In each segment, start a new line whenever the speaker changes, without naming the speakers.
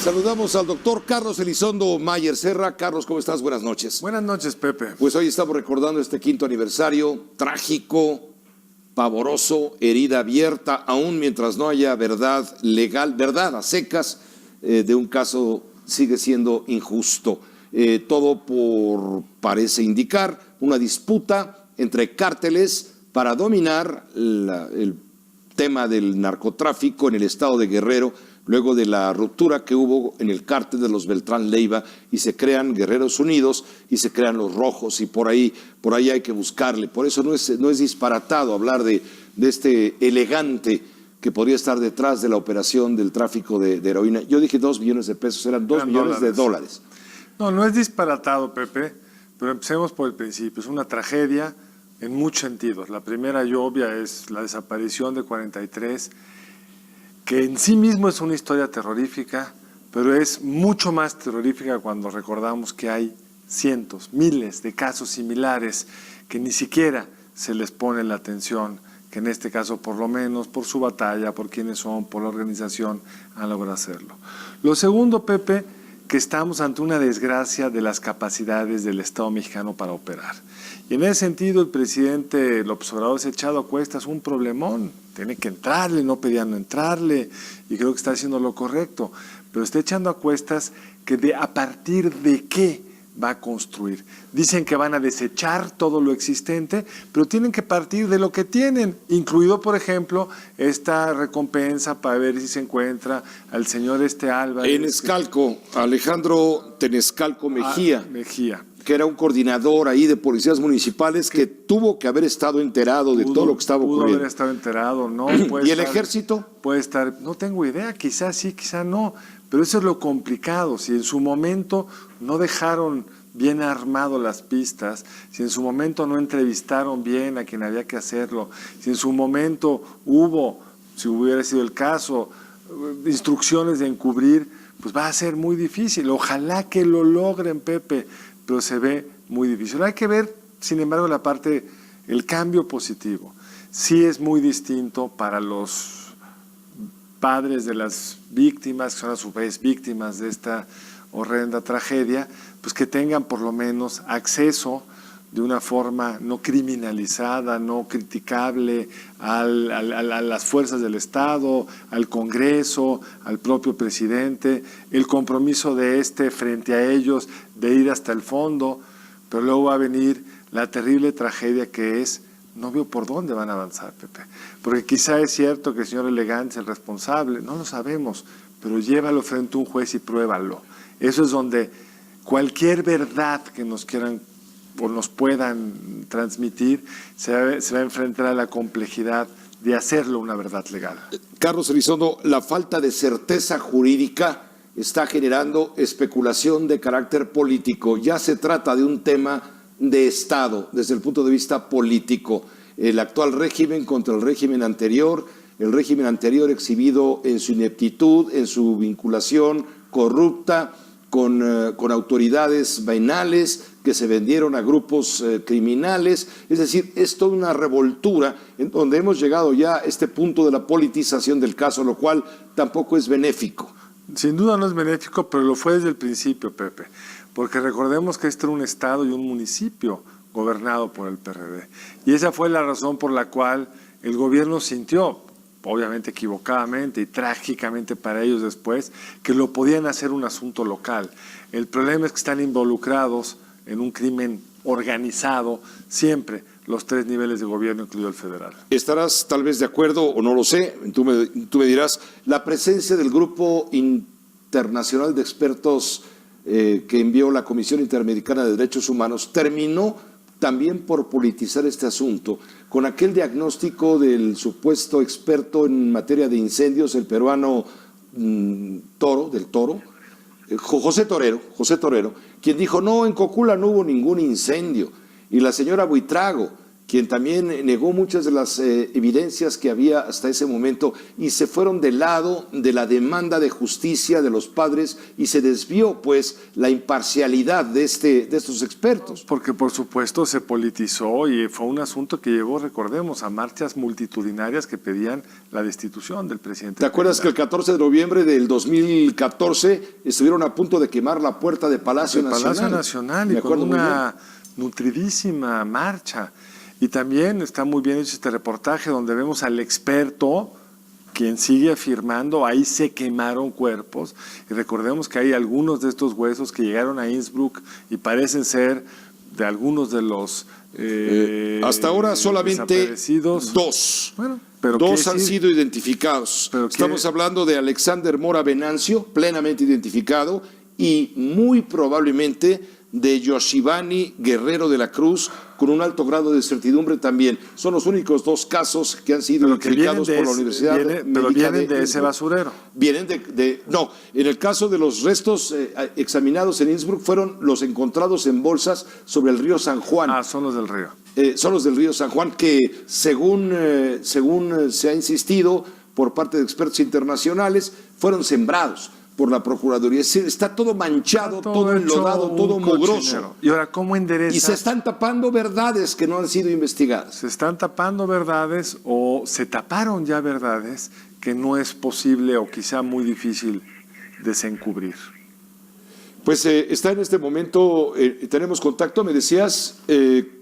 Saludamos al doctor Carlos Elizondo Mayer Serra. Carlos, ¿cómo estás? Buenas noches.
Buenas noches, Pepe.
Pues hoy estamos recordando este 5º aniversario trágico, pavoroso, herida abierta, aún mientras no haya verdad legal, verdad a secas de un caso sigue siendo injusto. Todo parece indicar una disputa entre cárteles para dominar el tema del narcotráfico en el estado de Guerrero, luego de la ruptura que hubo en el cártel de los Beltrán Leiva, y se crean Guerreros Unidos y se crean los Rojos, y por ahí hay que buscarle. Por eso no es disparatado hablar de este elegante que podría estar detrás de la operación del tráfico de heroína. Yo dije 2 millones de pesos, eran 2 millones de dólares.
No es disparatado, Pepe, pero empecemos por el principio. Es una tragedia en muchos sentidos. La primera y obvia es la desaparición de 43, que en sí mismo es una historia terrorífica, pero es mucho más terrorífica cuando recordamos que hay cientos, miles de casos similares que ni siquiera se les pone la atención, que en este caso por lo menos por su batalla, por quiénes son, por la organización, han logrado hacerlo. Lo segundo, Pepe, que estamos ante una desgracia de las capacidades del Estado mexicano para operar. Y en ese sentido el presidente López Obrador se ha echado a cuestas un problemón. Tiene que entrarle, no pedían no entrarle, y creo que está haciendo lo correcto. Pero está echando a cuestas que a partir de qué va a construir. Dicen que van a desechar todo lo existente, pero tienen que partir de lo que tienen, incluido, por ejemplo, esta recompensa para ver si se encuentra al señor Álvarez.
En Escalco, Alejandro Tenescalco Mejía.
Mejía.
Que era un coordinador ahí de policías municipales que tuvo que haber estado enterado de todo lo que estaba ocurriendo.
Pudo haber estado enterado, ¿no?
¿Y el ejército?
Puede estar, no tengo idea, quizás sí, quizás no, pero eso es lo complicado. Si en su momento no dejaron bien armado las pistas, si en su momento no entrevistaron bien a quien había que hacerlo, si en su momento hubo, si hubiera sido el caso, instrucciones de encubrir, pues va a ser muy difícil. Ojalá que lo logren, Pepe, pero se ve muy difícil. Hay que ver, sin embargo, el cambio positivo. Sí es muy distinto para los padres de las víctimas, que son a su vez víctimas de esta horrenda tragedia, pues que tengan por lo menos acceso de una forma no criminalizada, no criticable a las fuerzas del Estado, al Congreso, al propio presidente, el compromiso de frente a ellos de ir hasta el fondo, pero luego va a venir la terrible tragedia que es, no veo por dónde van a avanzar, Pepe, porque quizá es cierto que el señor Elegante es el responsable, no lo sabemos, pero llévalo frente a un juez y pruébalo. Eso es donde cualquier verdad que nos quieran o nos puedan transmitir, se va a enfrentar a la complejidad de hacerlo una verdad legal.
Carlos Elizondo, la falta de certeza jurídica está generando especulación de carácter político. Ya se trata de un tema de Estado, desde el punto de vista político. El actual régimen contra el régimen anterior exhibido en su ineptitud, en su vinculación corrupta, con autoridades venales que se vendieron a grupos criminales. Es decir, es toda una revoltura en donde hemos llegado ya a este punto de la politización del caso, lo cual tampoco es benéfico.
Sin duda no es benéfico, pero lo fue desde el principio, Pepe, porque recordemos que este era un estado y un municipio gobernado por el PRD, y esa fue la razón por la cual el gobierno sintió, obviamente equivocadamente y trágicamente para ellos después, que lo podían hacer un asunto local. El problema es que están involucrados en un crimen organizado siempre los 3 niveles de gobierno, incluido el federal.
Estarás tal vez de acuerdo o no lo sé, tú me dirás, la presencia del Grupo Internacional de Expertos que envió la Comisión Interamericana de Derechos Humanos terminó también por politizar este asunto, con aquel diagnóstico del supuesto experto en materia de incendios, el peruano José Torero, quien dijo, no, en Cocula no hubo ningún incendio, y la señora Buitrago, quien también negó muchas de las evidencias que había hasta ese momento y se fueron del lado de la demanda de justicia de los padres y se desvió pues la imparcialidad de estos expertos.
Porque por supuesto se politizó y fue un asunto que llevó, recordemos, a marchas multitudinarias que pedían la destitución del presidente.
¿Te acuerdas que el 14 de noviembre del 2014 estuvieron a punto de quemar la puerta de Palacio Nacional?
Palacio Nacional, y con una nutridísima marcha. Y también está muy bien hecho este reportaje donde vemos al experto, quien sigue afirmando, ahí se quemaron cuerpos. Y recordemos que hay algunos de estos huesos que llegaron a Innsbruck y parecen ser de algunos de los
hasta ahora solamente dos.
Bueno, pero
dos han sido identificados. Estamos hablando de Alexander Mora Venancio, plenamente identificado, y muy probablemente de Yoshivani Guerrero de la Cruz, con un alto grado de certidumbre también. Son los únicos dos casos que han sido identificados por la Universidad Médica.
Pero vienen de ese basurero.
Vienen no, en el caso de los restos examinados en Innsbruck, fueron los encontrados en bolsas sobre el río San Juan.
Ah, son los del río.
Son los del río San Juan que, según se ha insistido por parte de expertos internacionales, fueron sembrados por la Procuraduría. Es decir, está todo manchado, todo enlodado, todo mugroso.
Y ahora, ¿cómo enderezas?
Y se están tapando verdades que no han sido investigadas.
Se están tapando verdades o se taparon ya verdades que no es posible o quizá muy difícil desencubrir.
Pues está en este momento, tenemos contacto, me decías,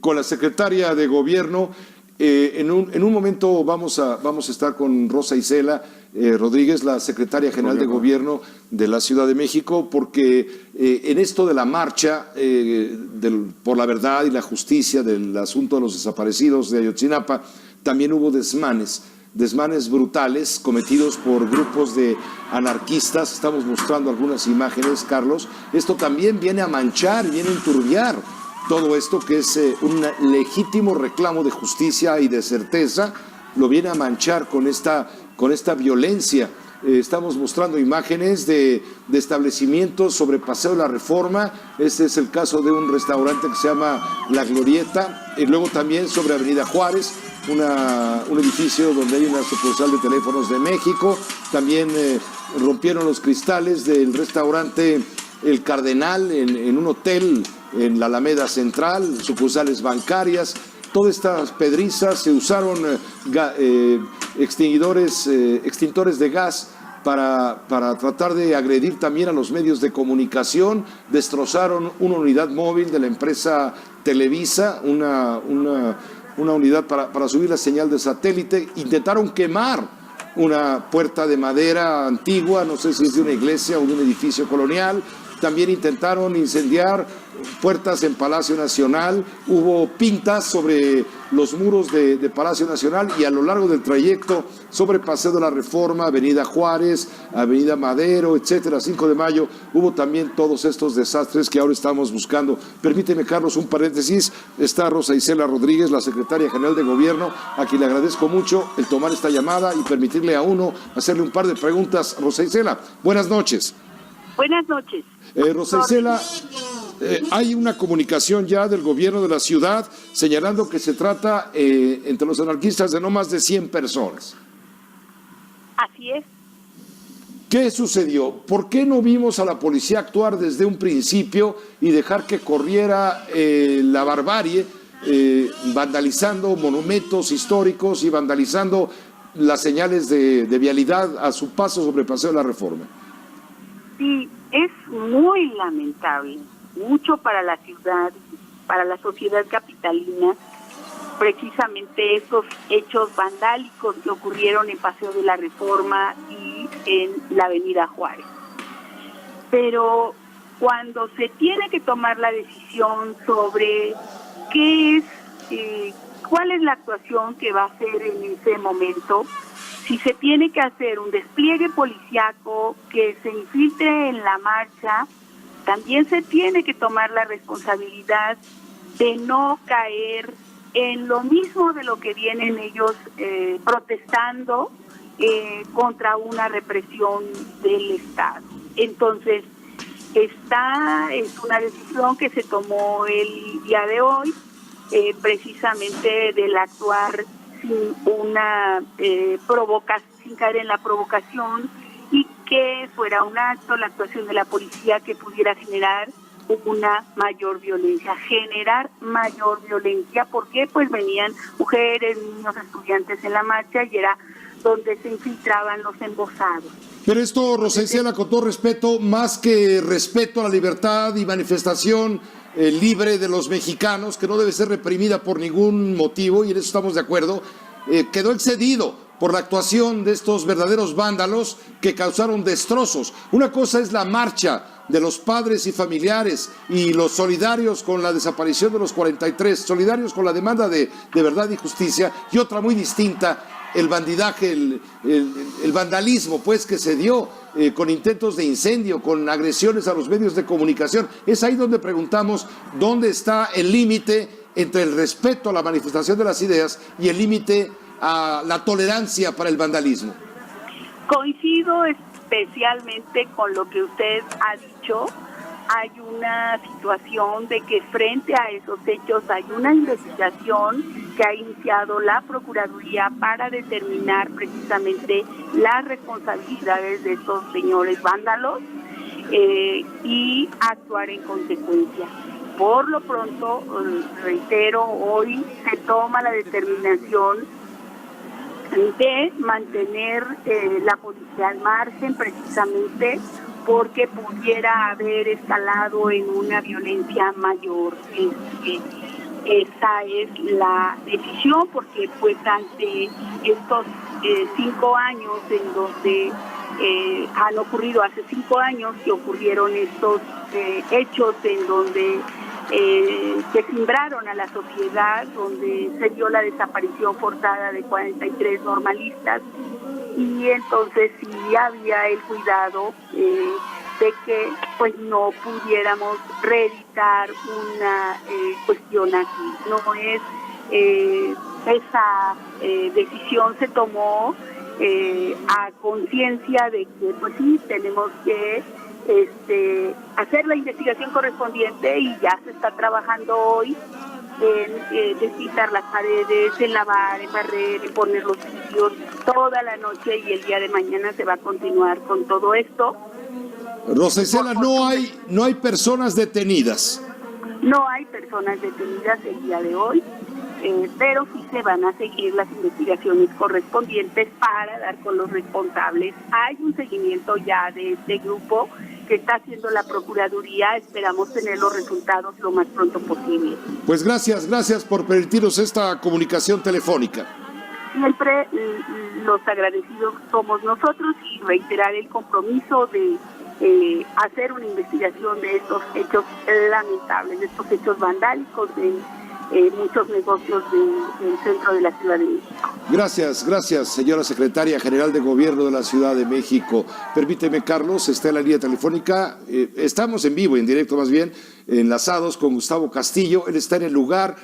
con la secretaria de Gobierno. En un momento vamos a estar con Rosa Isela Rodríguez, la secretaria general de Gobierno de la Ciudad de México, porque en esto de la marcha por la verdad y la justicia del asunto de los desaparecidos de Ayotzinapa, también hubo desmanes brutales cometidos por grupos de anarquistas. Estamos mostrando algunas imágenes, Carlos. Esto también viene a manchar, viene a enturbiar todo esto que es un legítimo reclamo de justicia y de certeza, lo viene a manchar con esta violencia. Estamos mostrando imágenes de establecimientos sobre Paseo de la Reforma. Este es el caso de un restaurante que se llama La Glorieta, y luego también sobre Avenida Juárez, un edificio donde hay una sucursal de Teléfonos de México. También rompieron los cristales del restaurante El Cardenal en un hotel en la Alameda Central, sucursales bancarias. Todas estas pedrizas se usaron extintores de gas para tratar de agredir también a los medios de comunicación. Destrozaron una unidad móvil de la empresa Televisa, una unidad para subir la señal de satélite. Intentaron quemar una puerta de madera antigua, no sé si es de una iglesia o de un edificio colonial. También intentaron incendiar puertas en Palacio Nacional. Hubo pintas sobre los muros de Palacio Nacional y a lo largo del trayecto sobre Paseo de la Reforma, Avenida Juárez, Avenida Madero, etcétera, 5 de Mayo. Hubo también todos estos desastres que ahora estamos buscando. Permíteme, Carlos, un paréntesis. Está Rosa Isela Rodríguez, la secretaria general de Gobierno, a quien le agradezco mucho el tomar esta llamada y permitirle a uno hacerle un par de preguntas. Rosa Isela, buenas noches.
Buenas noches.
Rosa Isela, hay una comunicación ya del gobierno de la ciudad señalando que se trata entre los anarquistas de no más de 100 personas.
Así es.
¿Qué sucedió? ¿Por qué no vimos a la policía actuar desde un principio y dejar que corriera la barbarie, vandalizando monumentos históricos y vandalizando las señales de vialidad a su paso sobre el Paseo de la Reforma?
Sí, es muy lamentable, mucho para la ciudad, para la sociedad capitalina, precisamente estos hechos vandálicos que ocurrieron en Paseo de la Reforma y en la Avenida Juárez. Pero cuando se tiene que tomar la decisión sobre cuál es la actuación que va a hacer en ese momento, si se tiene que hacer un despliegue policiaco que se infiltre en la marcha, también se tiene que tomar la responsabilidad de no caer en lo mismo de lo que vienen ellos protestando contra una represión del Estado. Entonces, esta es una decisión que se tomó el día de hoy precisamente del actuar sin una sin caer en la provocación, y que fuera un acto, la actuación de la policía, que pudiera generar una mayor violencia, porque pues venían mujeres, niños, estudiantes en la marcha, y era donde se infiltraban los embosados.
Pero esto, Rosa Isela, con todo respeto, más que respeto a la libertad y manifestación libre de los mexicanos, que no debe ser reprimida por ningún motivo, y en eso estamos de acuerdo, quedó excedido por la actuación de estos verdaderos vándalos que causaron destrozos. Una cosa es la marcha de los padres y familiares y los solidarios con la desaparición de los 43, solidarios con la demanda de verdad y justicia, y otra muy distinta, el bandidaje, el vandalismo pues que se dio con intentos de incendio, con agresiones a los medios de comunicación. Es ahí donde preguntamos dónde está el límite entre el respeto a la manifestación de las ideas y el límite a la tolerancia para el vandalismo.
Coincido especialmente con lo que usted ha dicho. Hay una situación de que frente a esos hechos hay una investigación que ha iniciado la Procuraduría para determinar precisamente las responsabilidades de estos señores vándalos y actuar en consecuencia. Por lo pronto, reitero, hoy se toma la determinación de mantener la policía al margen, precisamente porque pudiera haber escalado en una violencia mayor. Esa es la decisión, porque pues ante estos 5 años en donde han ocurrido, hace 5 años que ocurrieron estos hechos en donde que cimbraron a la sociedad, donde se dio la desaparición forzada de 43 normalistas, y entonces sí había el cuidado de que pues no pudiéramos reeditar una cuestión aquí. No es esa decisión se tomó a conciencia de que pues sí tenemos que hacer la investigación correspondiente, y ya se está trabajando hoy en desquitar las paredes, en lavar, en barrer, en poner los sitios toda la noche, y el día de mañana se va a continuar con todo esto.
Rosa Isela, no hay personas detenidas.
No hay personas detenidas el día de hoy, pero sí se van a seguir las investigaciones correspondientes para dar con los responsables. Hay un seguimiento ya de este grupo que está haciendo la Procuraduría. Esperamos tener los resultados lo más pronto posible.
Pues gracias por permitirnos esta comunicación telefónica.
Siempre los agradecidos somos nosotros, y reiterar el compromiso de hacer una investigación de estos hechos lamentables, de estos hechos vandálicos en muchos negocios del centro de la Ciudad de México.
Gracias, señora secretaria general de Gobierno de la Ciudad de México. Permíteme, Carlos, está en la línea telefónica. Estamos en vivo, en directo más bien, enlazados con Gustavo Castillo. Él está en el lugar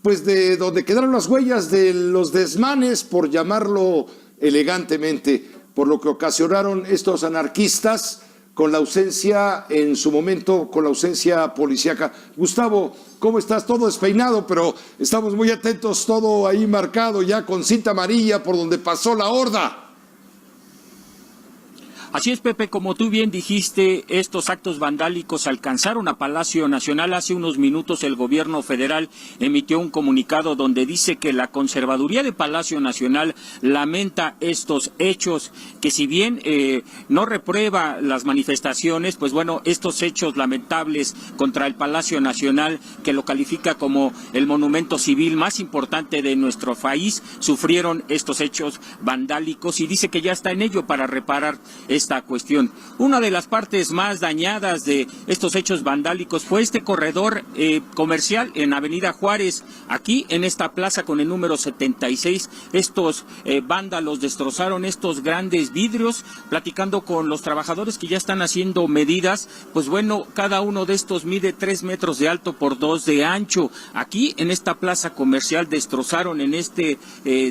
pues de donde quedaron las huellas de los desmanes, por llamarlo elegantemente, por lo que ocasionaron estos anarquistas, con la ausencia, en su momento, con la ausencia policíaca. Gustavo, ¿cómo estás? Todo despeinado, pero estamos muy atentos, todo ahí marcado ya con cinta amarilla por donde pasó la horda.
Así es, Pepe, como tú bien dijiste, estos actos vandálicos alcanzaron a Palacio Nacional. Hace unos minutos el gobierno federal emitió un comunicado donde dice que la Conservaduría de Palacio Nacional lamenta estos hechos, que si bien no reprueba las manifestaciones, pues bueno, estos hechos lamentables contra el Palacio Nacional, que lo califica como el monumento civil más importante de nuestro país, sufrieron estos hechos vandálicos, y dice que ya está en ello para reparar esta cuestión. Una de las partes más dañadas de estos hechos vandálicos fue este corredor comercial en Avenida Juárez, aquí en esta plaza con el número 76. Estos vándalos destrozaron estos grandes vidrios. Platicando con los trabajadores que ya están haciendo medidas, pues bueno, cada uno de estos mide 3 metros de alto por 2 de ancho. Aquí en esta plaza comercial destrozaron en este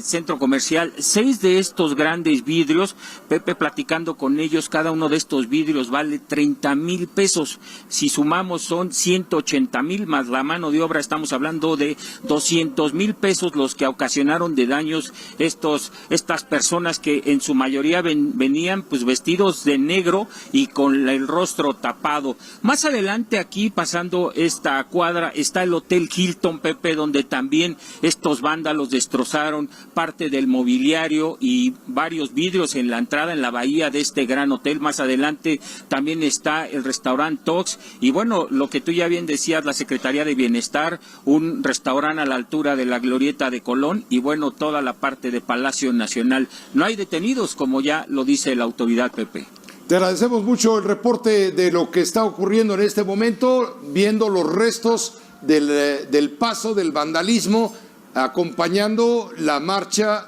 centro comercial 6 de estos grandes vidrios. Pepe, platicando con ellos, cada uno de estos vidrios vale 30,000 pesos. Si sumamos son 180,000 más la mano de obra, estamos hablando de 200,000 pesos los que ocasionaron de daños estas personas que en su mayoría venían pues vestidos de negro y con el rostro tapado. Más adelante, aquí pasando esta cuadra, está el Hotel Hilton, Pepe, donde también estos vándalos destrozaron parte del mobiliario y varios vidrios en la entrada, en la bahía de este gran hotel. Más adelante también está el restaurante Tox y bueno, lo que tú ya bien decías, la Secretaría de Bienestar, un restaurante a la altura de la Glorieta de Colón y bueno, toda la parte de Palacio Nacional. No hay detenidos, como ya lo dice la autoridad, Pepe.
Te agradecemos mucho el reporte de lo que está ocurriendo en este momento, viendo los restos del paso del vandalismo, acompañando la marcha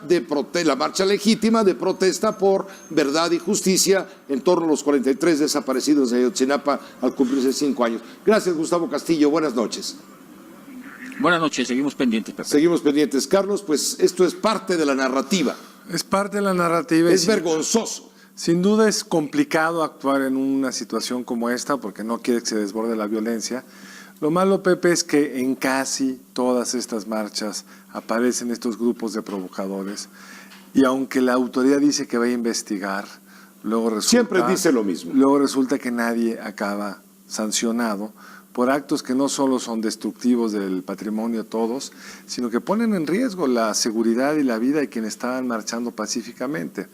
la marcha legítima de protesta por verdad y justicia en torno a los 43 desaparecidos de Ayotzinapa al cumplirse 5 años. Gracias, Gustavo Castillo. Buenas noches.
Buenas noches, seguimos pendientes, Pepe.
Seguimos pendientes, Carlos, pues esto es parte de la narrativa.
Es parte de la narrativa.
Es vergonzoso.
Sin duda es complicado actuar en una situación como esta porque no quiere que se desborde la violencia. Lo malo, Pepe, es que en casi todas estas marchas aparecen estos grupos de provocadores y aunque la autoridad dice que va a investigar, luego resulta,
siempre dice lo mismo.
Luego resulta que nadie acaba sancionado por actos que no solo son destructivos del patrimonio de todos, sino que ponen en riesgo la seguridad y la vida de quienes estaban marchando pacíficamente.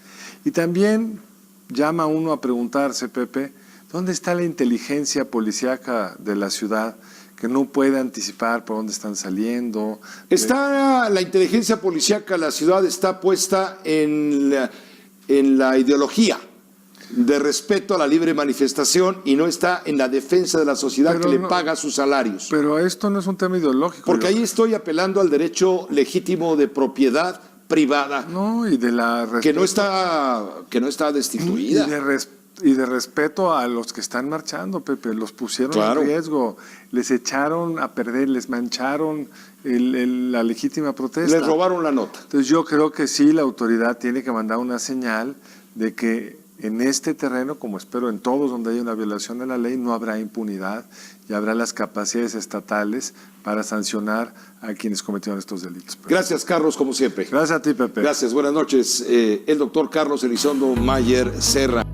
Y también llama a uno a preguntarse, Pepe, ¿dónde está la inteligencia policíaca de la ciudad que no puede anticipar por dónde están saliendo?
Está la inteligencia policíaca de la ciudad está puesta en la ideología de respeto a la libre manifestación y no está en la defensa de la sociedad
pero
que le
no,
paga sus salarios.
Pero esto no es un tema ideológico.
Porque ahí estoy apelando al derecho legítimo de propiedad privada,
no, y de la
que no está destituida.
Y de respeto a los que están marchando, Pepe, los pusieron
Claro.
en riesgo, les echaron a perder, les mancharon la legítima protesta.
Les robaron la nota.
Entonces yo creo que sí, la autoridad tiene que mandar una señal de que en este terreno, como espero en todos donde haya una violación de la ley, no habrá impunidad y habrá las capacidades estatales para sancionar a quienes cometieron estos delitos.
Gracias, Carlos, como siempre.
Gracias a ti, Pepe.
Gracias, buenas noches. El doctor Carlos Elizondo Mayer Serra.